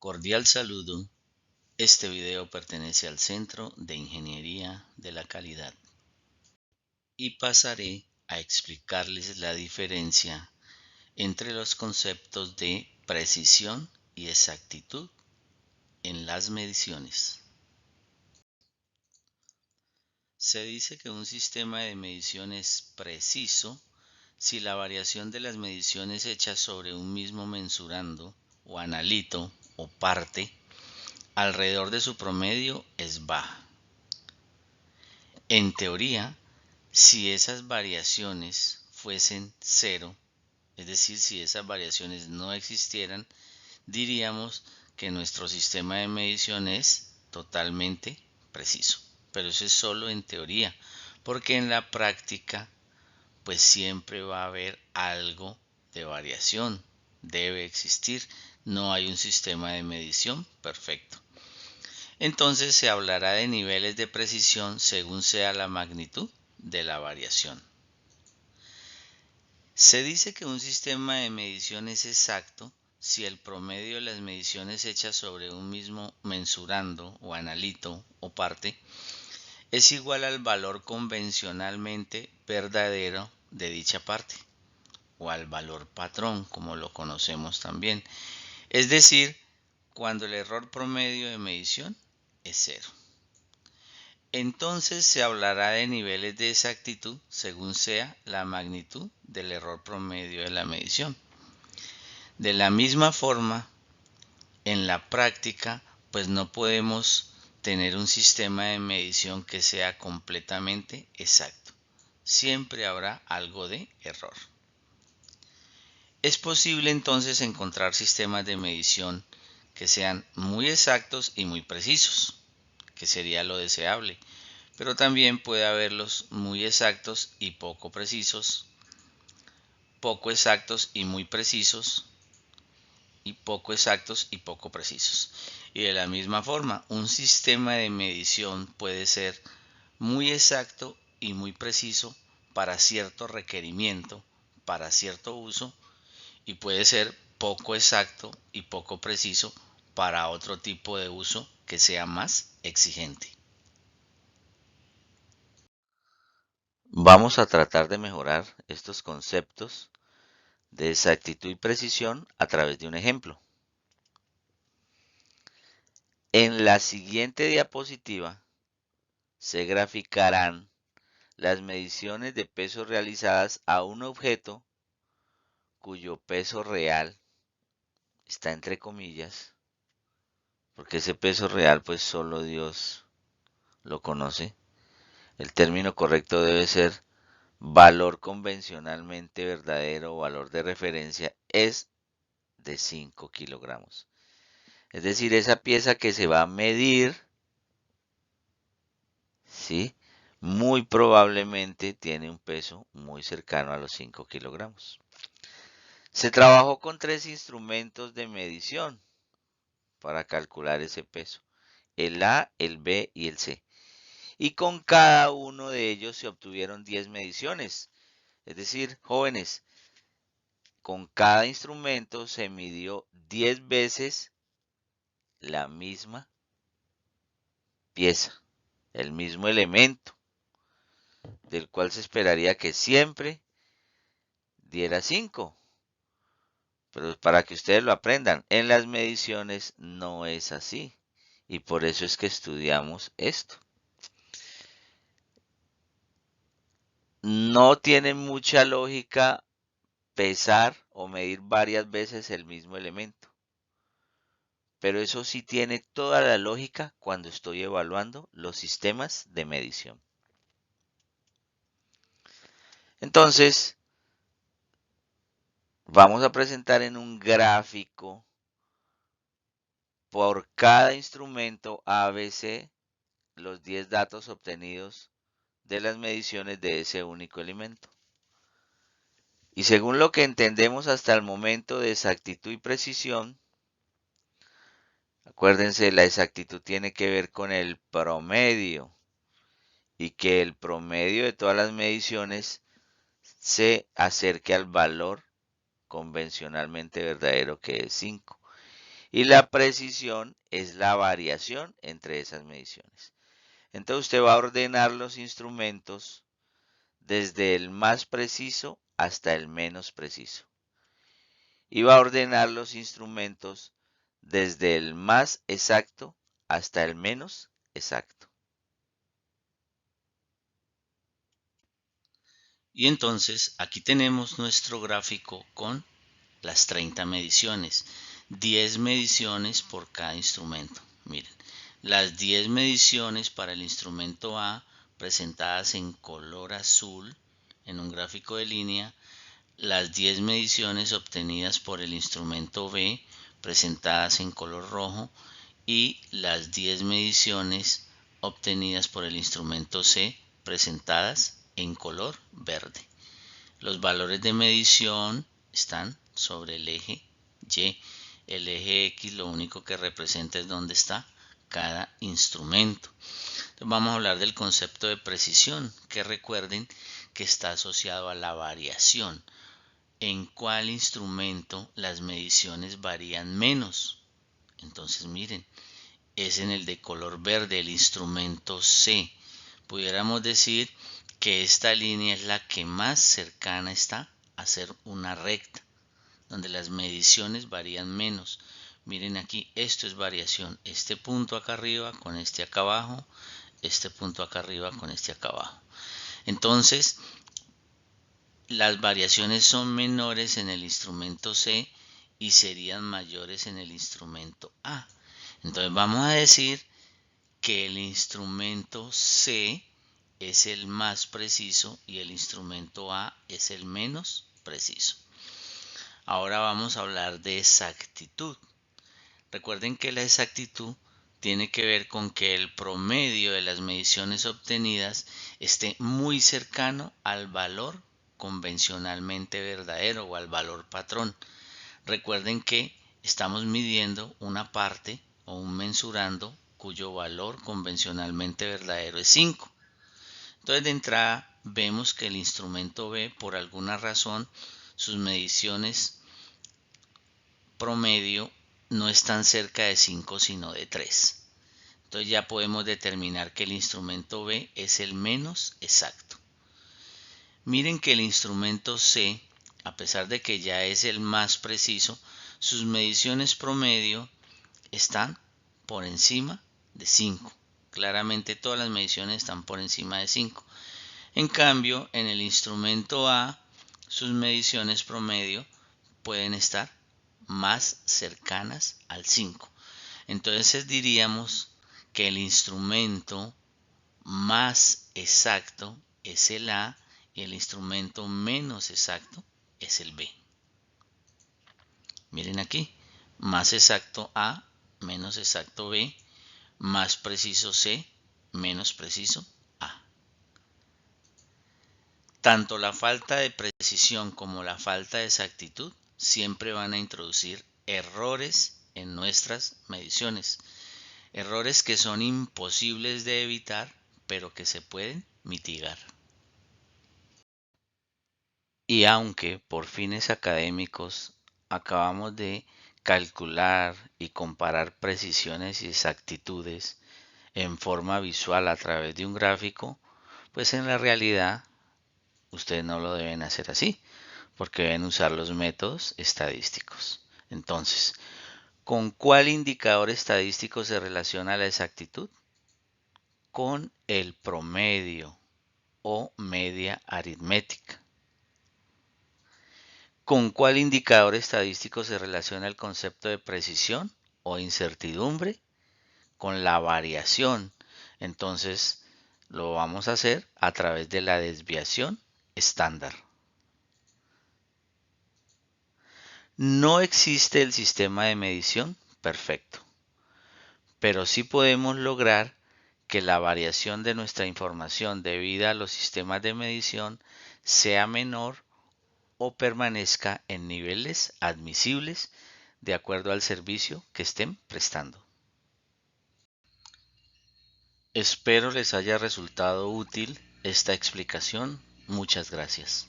Cordial saludo. Este video pertenece al Centro de Ingeniería de la Calidad y pasaré a explicarles la diferencia entre los conceptos de precisión y exactitud en las mediciones. Se dice que un sistema de medición es preciso si la variación de las mediciones hechas sobre un mismo mensurando o analito o parte alrededor de su promedio es baja. En teoría, si esas variaciones fuesen cero, es decir, si esas variaciones no existieran, diríamos que nuestro sistema de medición es totalmente preciso. Pero eso es solo en teoría, porque en la práctica, pues siempre va a haber algo de variación, debe existir. No hay un sistema de medición perfecto. Entonces se hablará de niveles de precisión según sea la magnitud de la variación. Se dice que un sistema de medición es exacto si el promedio de las mediciones hechas sobre un mismo mensurando o analito o parte es igual al valor convencionalmente verdadero de dicha parte o al valor patrón, como lo conocemos también. Es decir, cuando el error promedio de medición es cero. Entonces se hablará de niveles de exactitud según sea la magnitud del error promedio de la medición. De la misma forma, en la práctica, pues no podemos tener un sistema de medición que sea completamente exacto. Siempre habrá algo de error. Es posible entonces encontrar sistemas de medición que sean muy exactos y muy precisos, que sería lo deseable, pero también puede haberlos muy exactos y poco precisos, poco exactos y muy precisos, y poco exactos y poco precisos. Y de la misma forma, un sistema de medición puede ser muy exacto y muy preciso para cierto requerimiento, para cierto uso, y puede ser poco exacto y poco preciso para otro tipo de uso que sea más exigente. Vamos a tratar de mejorar estos conceptos de exactitud y precisión a través de un ejemplo. En la siguiente diapositiva se graficarán las mediciones de peso realizadas a un objeto cuyo peso real está entre comillas, porque ese peso real pues solo Dios lo conoce. El término correcto debe ser valor convencionalmente verdadero o valor de referencia es de 5 kilogramos. Es decir, esa pieza que se va a medir, ¿sí?, muy probablemente tiene un peso muy cercano a los 5 kilogramos. Se trabajó con 3 instrumentos de medición para calcular ese peso: el A, el B y el C. Y con cada uno de ellos se obtuvieron 10 mediciones. Es decir, jóvenes, con cada instrumento se midió 10 veces la misma pieza, el mismo elemento, del cual se esperaría que siempre diera 5. Pero para que ustedes lo aprendan, en las mediciones no es así. Y por eso es que estudiamos esto. No tiene mucha lógica pesar o medir varias veces el mismo elemento. Pero eso sí tiene toda la lógica cuando estoy evaluando los sistemas de medición. Entonces, vamos a presentar en un gráfico por cada instrumento ABC los 10 datos obtenidos de las mediciones de ese único elemento. Y según lo que entendemos hasta el momento de exactitud y precisión, acuérdense, la exactitud tiene que ver con el promedio y que el promedio de todas las mediciones se acerque al valor convencionalmente verdadero, que es 5. Y la precisión es la variación entre esas mediciones. Entonces usted va a ordenar los instrumentos desde el más preciso hasta el menos preciso. Y va a ordenar los instrumentos desde el más exacto hasta el menos exacto. Y entonces aquí tenemos nuestro gráfico con las 30 mediciones, 10 mediciones por cada instrumento. Miren, las 10 mediciones para el instrumento A presentadas en color azul en un gráfico de línea, las 10 mediciones obtenidas por el instrumento B presentadas en color rojo y las 10 mediciones obtenidas por el instrumento C presentadas en color verde. Los valores de medición están sobre el eje Y. El eje X lo único que representa es dónde está cada instrumento. Entonces vamos a hablar del concepto de precisión, que recuerden que está asociado a la variación. ¿En cuál instrumento las mediciones varían menos? Entonces miren, es en el de color verde, el instrumento C. Pudiéramos decir que esta línea es la que más cercana está a ser una recta, donde las mediciones varían menos. Miren aquí, esto es variación. Este punto acá arriba con este acá abajo, este punto acá arriba con este acá abajo. Entonces, las variaciones son menores en el instrumento C y serían mayores en el instrumento A. Entonces vamos a decir que el instrumento C es el más preciso y el instrumento A es el menos preciso. Ahora vamos a hablar de exactitud. Recuerden que la exactitud tiene que ver con que el promedio de las mediciones obtenidas esté muy cercano al valor convencionalmente verdadero o al valor patrón. Recuerden que estamos midiendo una parte o un mensurando cuyo valor convencionalmente verdadero es 5. Entonces de entrada vemos que el instrumento B, por alguna razón, sus mediciones promedio no están cerca de 5 sino de 3. Entonces ya podemos determinar que el instrumento B es el menos exacto. Miren que el instrumento C, a pesar de que ya es el más preciso, sus mediciones promedio están por encima de 5. Claramente todas las mediciones están por encima de 5. En cambio, en el instrumento A, sus mediciones promedio pueden estar más cercanas al 5. Entonces diríamos que el instrumento más exacto es el A y el instrumento menos exacto es el B. Miren aquí, más exacto A, menos exacto B, más preciso C, menos preciso A. Tanto la falta de precisión como la falta de exactitud siempre van a introducir errores en nuestras mediciones. Errores que son imposibles de evitar, pero que se pueden mitigar. Y aunque por fines académicos acabamos de calcular y comparar precisiones y exactitudes en forma visual a través de un gráfico, pues en la realidad ustedes no lo deben hacer así, porque deben usar los métodos estadísticos. Entonces, ¿con cuál indicador estadístico se relaciona la exactitud? Con el promedio o media aritmética. ¿Con cuál indicador estadístico se relaciona el concepto de precisión o incertidumbre? Con la variación. Entonces, lo vamos a hacer a través de la desviación estándar. No existe el sistema de medición perfecto, pero sí podemos lograr que la variación de nuestra información debida a los sistemas de medición sea menor o permanezca en niveles admisibles de acuerdo al servicio que estén prestando. Espero les haya resultado útil esta explicación. Muchas gracias.